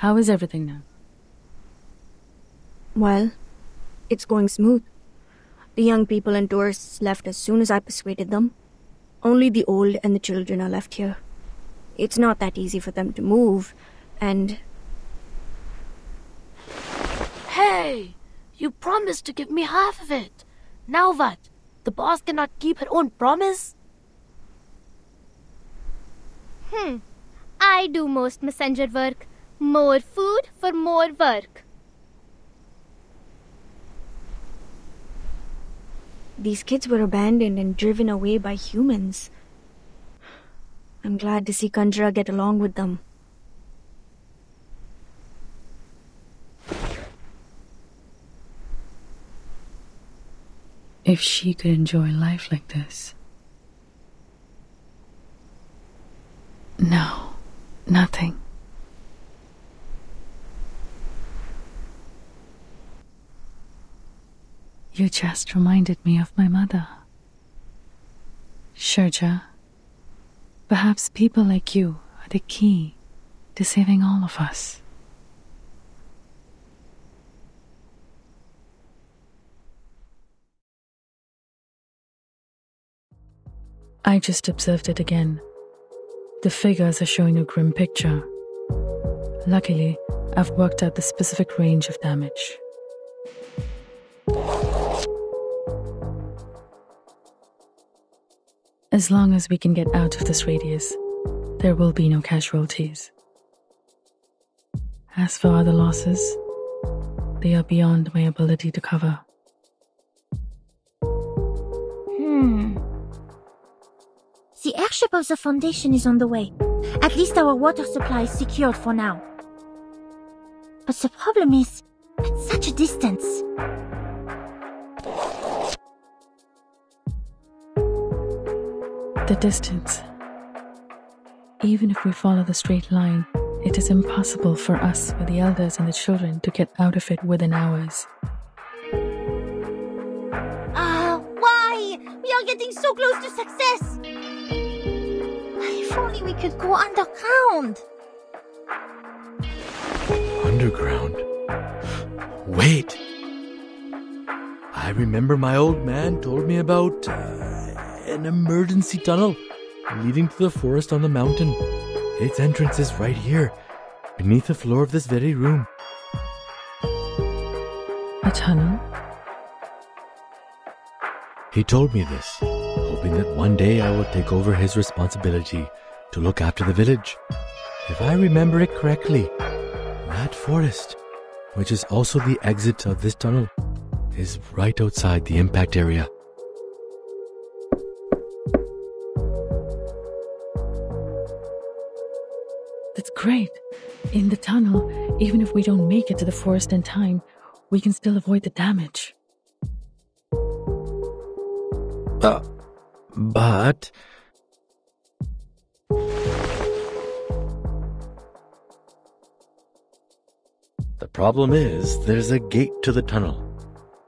How is everything now? Well, it's going smooth. The young people and tourists left as soon as I persuaded them. Only the old and the children are left here. It's not that easy for them to move, and... Hey! You promised to give me half of it. Now what? The boss cannot keep her own promise? I do most messenger work. More food for more work. These kids were abandoned and driven away by humans. I'm glad to see Kanjra get along with them. If she could enjoy life like this. No, nothing. You just reminded me of my mother. Sharja, perhaps people like you are the key to saving all of us. I just observed it again. The figures are showing a grim picture. Luckily, I've worked out the specific range of damage. As long as we can get out of this radius, there will be no casualties. As for other losses, they are beyond my ability to cover. The airship of the Foundation is on the way. At least our water supply is secured for now. But the problem is, at such a distance. The distance. Even if we follow the straight line, it is impossible for us with the elders and the children to get out of it within hours. Why? We are getting so close to success! If only we could go underground. Underground? Wait! I remember my old man told me about an emergency tunnel leading to the forest on the mountain. Its entrance is right here, beneath the floor of this very room. A tunnel? He told me this, hoping that one day I will take over his responsibility to look after the village. If I remember it correctly, that forest, which is also the exit of this tunnel, is right outside the impact area. That's great. In the tunnel, even if we don't make it to the forest in time, we can still avoid the damage. But... The problem is, there's a gate to the tunnel.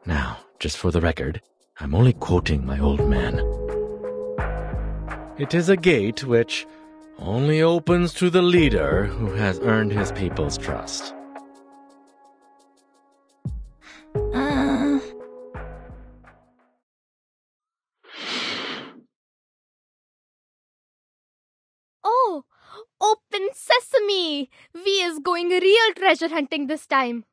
Now, just for the record, I'm only quoting my old man. It is a gate which only opens to the leader who has earned his people's trust. Oh, open sesame! We is going real treasure hunting this time.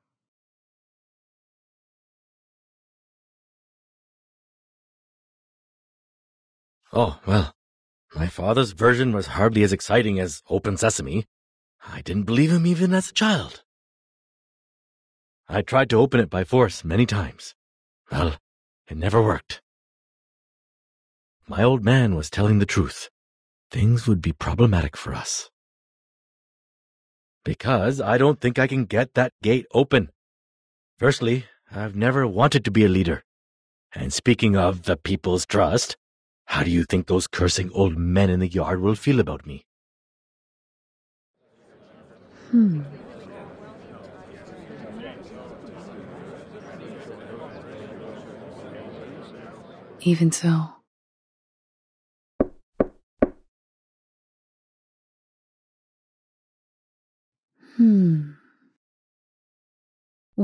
Oh, well, my father's version was hardly as exciting as Open Sesame. I didn't believe him even as a child. I tried to open it by force many times. Well, it never worked. My old man was telling the truth. Things would be problematic for us. Because I don't think I can get that gate open. Firstly, I've never wanted to be a leader. And speaking of the people's trust, how do you think those cursing old men in the yard will feel about me? Even so.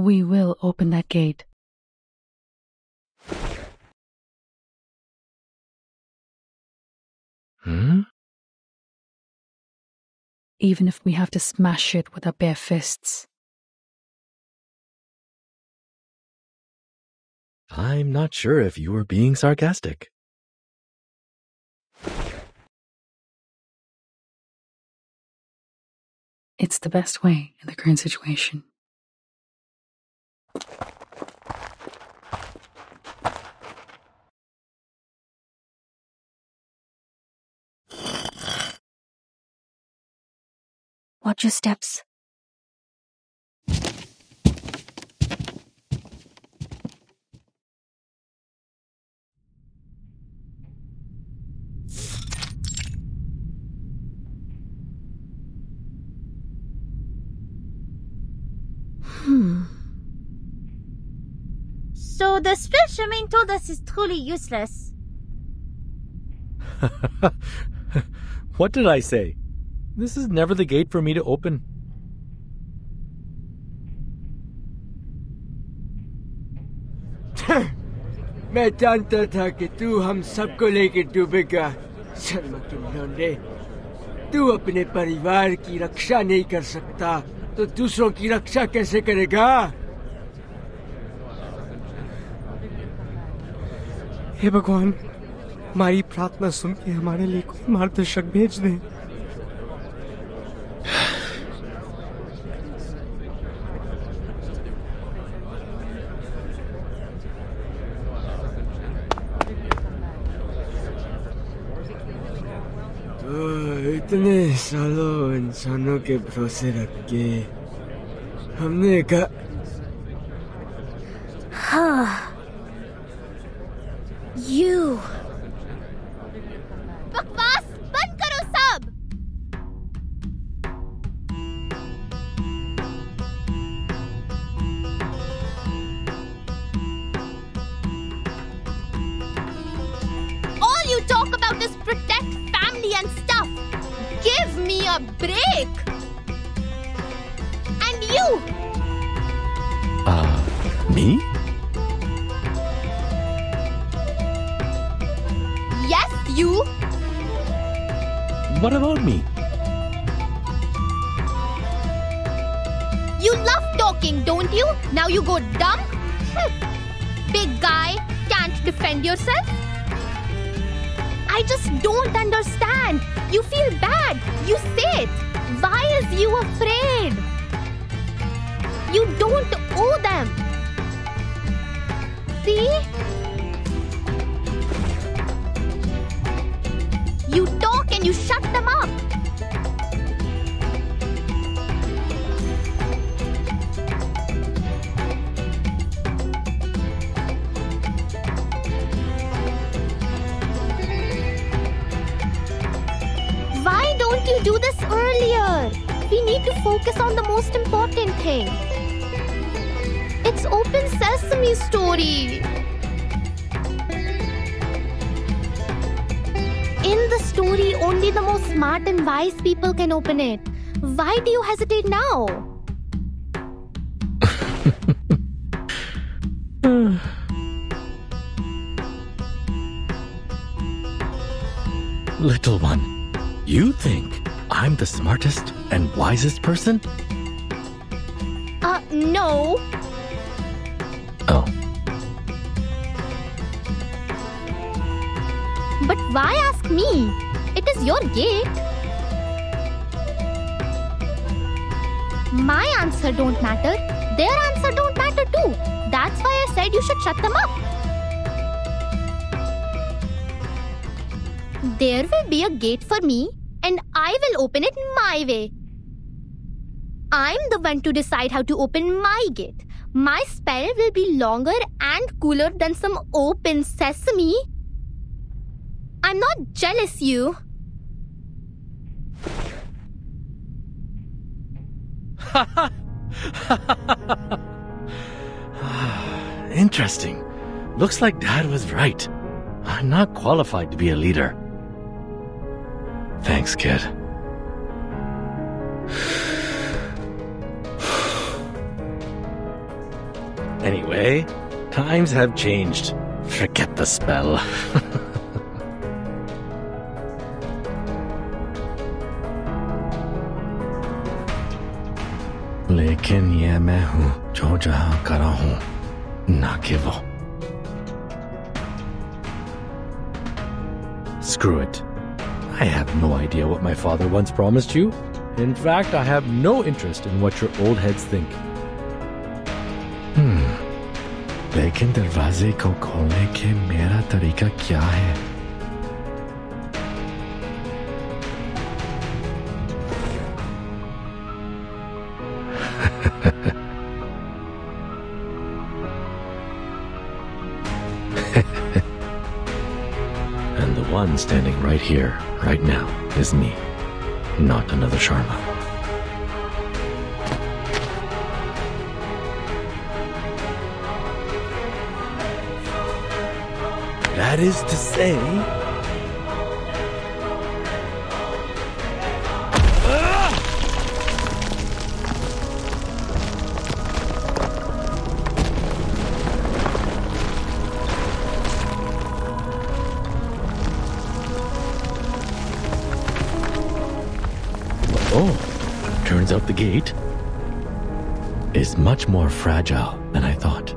We will open that gate. Even if we have to smash it with our bare fists. I'm not sure if you were being sarcastic. It's the best way in the current situation. Watch your steps. So the spell Charmaine told us is truly useless. What did I say? This is never the gate for me to open. मैं जानता था कि तू हम सबको लेकर डूबेगा। शर्मा के लौंडे, तू अपने परिवार की रक्षा नहीं कर सकता तो दूसरों की रक्षा कैसे करेगा? हे भगवान, हमारी प्रार्थना सुन के हमारे लिए कोई मार्गदर्शक भेज दे। इतने सालों इंसानों के भरोसे रख के हमने कहा You. बकवास बंद करो सब। All you talk about is protect family and stuff. Give me a break. And you. Me? Yes, you. What about me? You love talking, don't you? Now you go dumb? Big guy, can't defend yourself? I just don't understand. You feel bad. You say it. Why is you afraid? You don't owe them. See? You talk and you shut them up. Why don't you do this earlier? We need to focus on the most important thing. It's Open Sesame story. In the story, only the most smart and wise people can open it. Why do you hesitate now? Little one, you think I'm the smartest and wisest person? No. Oh. But why ask me? It is your gate. My answer don't matter. Their answer don't matter too. That's why I said you should shut them up. There will be a gate for me, and I will open it my way. I'm the one to decide how to open my gate. My spell will be longer and cooler than some Open Sesame. I'm not jealous, you. Interesting. Looks like Dad was right. I'm not qualified to be a leader. Thanks, kid. Anyway, times have changed. Forget the spell. लेकिन ये मैं हूँ जो जहाँ करा हूँ ना कि वो. Screw it. I have no idea what my father once promised you. In fact, I have no interest in what your old heads think. लेकिन दरवाजे को खोलने के मेरा तरीका क्या है? And the one standing right here, right now, is me, not another Sharma. That is to say... Oh, turns out the gate is much more fragile than I thought.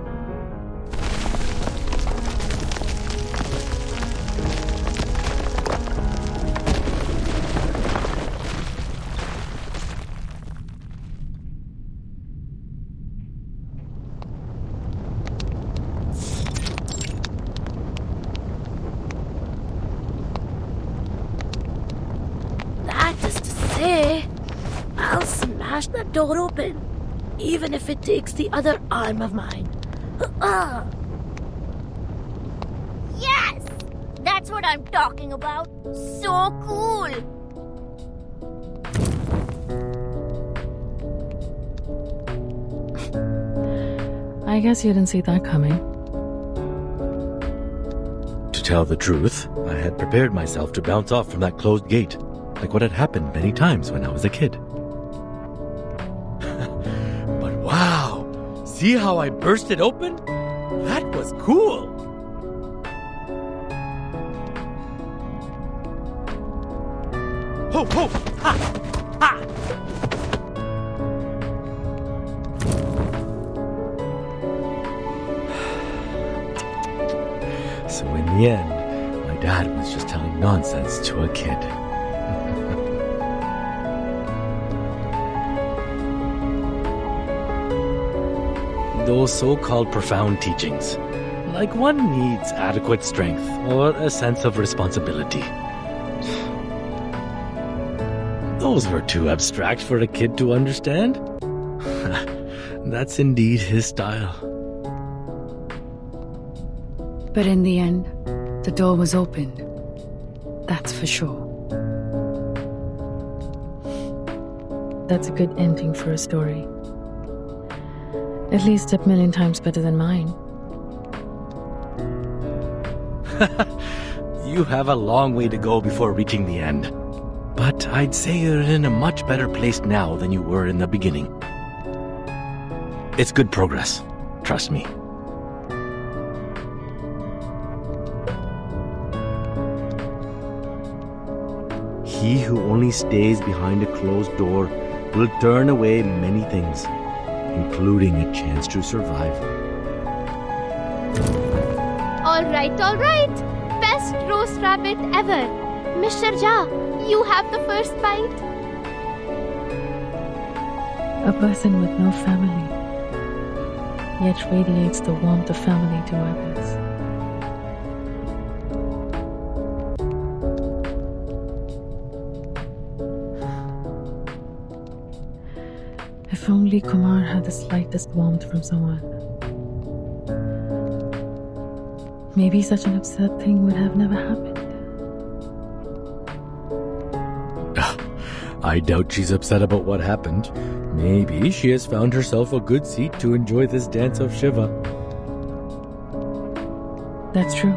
I'll smash that door open, even if it takes the other arm of mine. Yes! That's what I'm talking about. So cool! I guess you didn't see that coming. To tell the truth, I had prepared myself to bounce off from that closed gate, like what had happened many times when I was a kid. But wow! See how I burst it open? That was cool! Ho ho! Ha! Ha! So in the end, my dad was just telling nonsense to a kid. Those so-called profound teachings, like one needs adequate strength or a sense of responsibility. Those were too abstract for a kid to understand. That's indeed his style. But in the end, the door was opened. That's for sure. That's a good ending for a story. At least 1,000,000 times better than mine. You have a long way to go before reaching the end. But I'd say you're in a much better place now than you were in the beginning. It's good progress. Trust me. He who only stays behind a closed door will turn away many things, including a chance to survive. All right. Best roast rabbit ever. Mr. Jha, you have the first bite. A person with no family, yet radiates the warmth of family to others. If only Kumar had the slightest warmth from someone, maybe such an absurd thing would have never happened. I doubt she's upset about what happened. Maybe she has found herself a good seat to enjoy this dance of Shiva. That's true.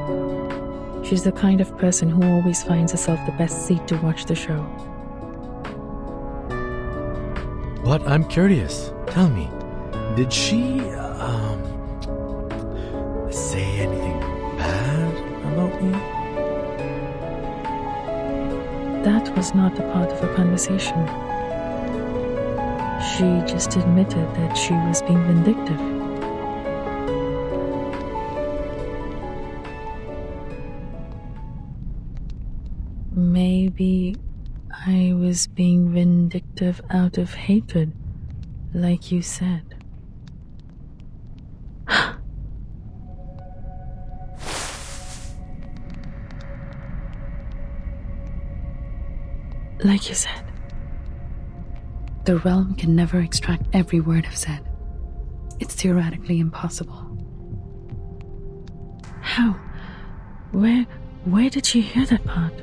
She's the kind of person who always finds herself the best seat to watch the show. But I'm curious. Tell me, did she, that was not a part of a conversation. She just admitted that she was being vindictive. Maybe I was being vindictive out of hatred, like you said. Like you said, the realm can never extract every word I've said. It's theoretically impossible. How? Where did she hear that part?